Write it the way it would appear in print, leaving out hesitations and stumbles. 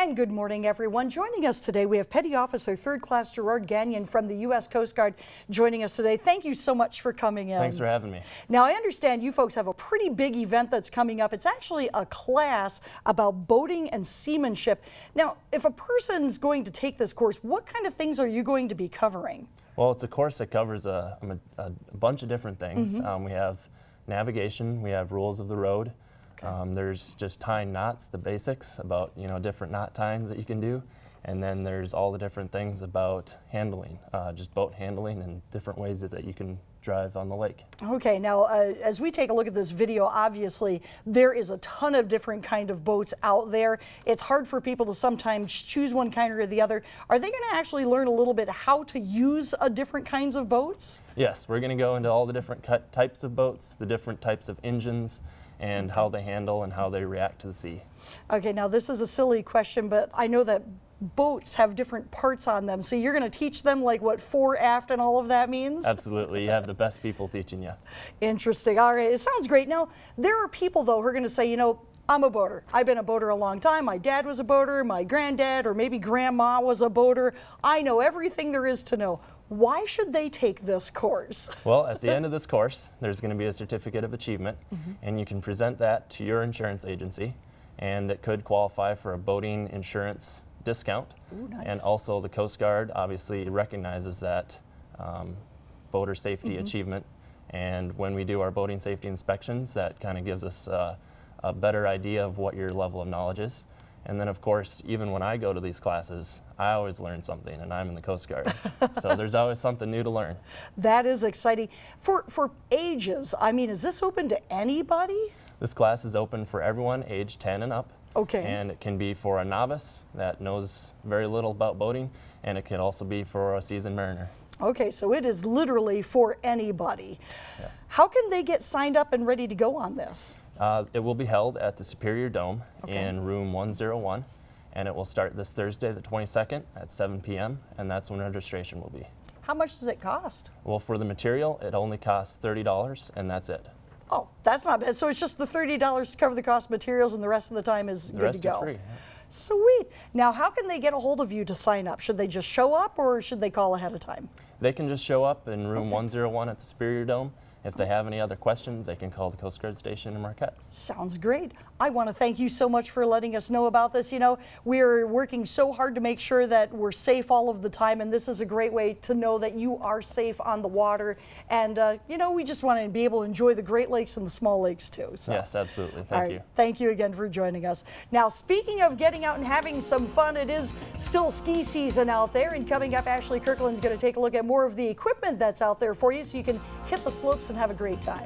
And good morning, everyone. Joining us today, we have Petty Officer 3rd Class Gerard Gagnon from the U.S. Coast Guard joining us today. Thank you so much for coming in. Thanks for having me. Now, I understand you folks have a pretty big event that's coming up. It's actually a class about boating and seamanship. Now, if a person's going to take this course, what kind of things are you going to be covering? Well, it's a course that covers a bunch of different things. We have navigation, we have rules of the road. There's just tying knots, the basics about, different knot tyings that you can do. And then there's all the different things about handling, just boat handling and different ways that you can drive on the lake. Okay, now as we take a look at this video, obviously there is a ton of different kind of boats out there. It's hard for people to sometimes choose one kind or the other. Are they going to actually learn a little bit how to use different kinds of boats? Yes, we're going to go into all the different types of boats, the different types of engines, and how they handle and how they react to the sea. Okay, now this is a silly question, but I know that boats have different parts on them, so you're going to teach them like what fore, aft, and all of that means? Absolutely. You have the best people teaching you. Interesting. All right, it sounds great. Now, there are people, though, who are going to say, I'm a boater. I've been a boater a long time. My dad was a boater, my granddad or maybe grandma was a boater. I know everything there is to know. Why should they take this course? Well, at the end of this course, there's going to be a certificate of achievement, and you can present that to your insurance agency, and it could qualify for a boating insurance discount. Ooh, nice. And also the Coast Guard obviously recognizes that boater safety achievement, and when we do our boating safety inspections, that kind of gives us a better idea of what your level of knowledge is. And then, of course, even when I go to these classes, I always learn something, and I'm in the Coast Guard. So there's always something new to learn. That is exciting. For ages, is this open to anybody? This class is open for everyone age 10 and up. Okay. And it can be for a novice that knows very little about boating, and it can also be for a seasoned mariner. Okay, so it is literally for anybody. Yeah. How can they get signed up and ready to go on this? It will be held at the Superior Dome in room 101, and it will start this Thursday, the 22nd at 7 p.m., and that's when registration will be. How much does it cost? Well, for the material, it only costs $30, and that's it. Oh, that's not bad. So it's just the $30 to cover the cost of materials, and the rest of the time is good to go. The rest is free. Sweet. Now, how can they get a hold of you to sign up? Should they just show up, or should they call ahead of time? They can just show up in room 101 at the Superior Dome. If they have any other questions, they can call the Coast Guard station in Marquette. Sounds great. I want to thank you so much for letting us know about this. We're working so hard to make sure that we're safe all of the time, and this is a great way to know that you are safe on the water. And, we just want to be able to enjoy the Great Lakes and the small lakes, too. So. Yes, absolutely. Thank you. Thank you again for joining us. Now, speaking of getting out and having some fun, it is still ski season out there, and coming up, Ashley Kirkland's going to take a look at more of the equipment that's out there for you so you can hit the slopes and have a great time.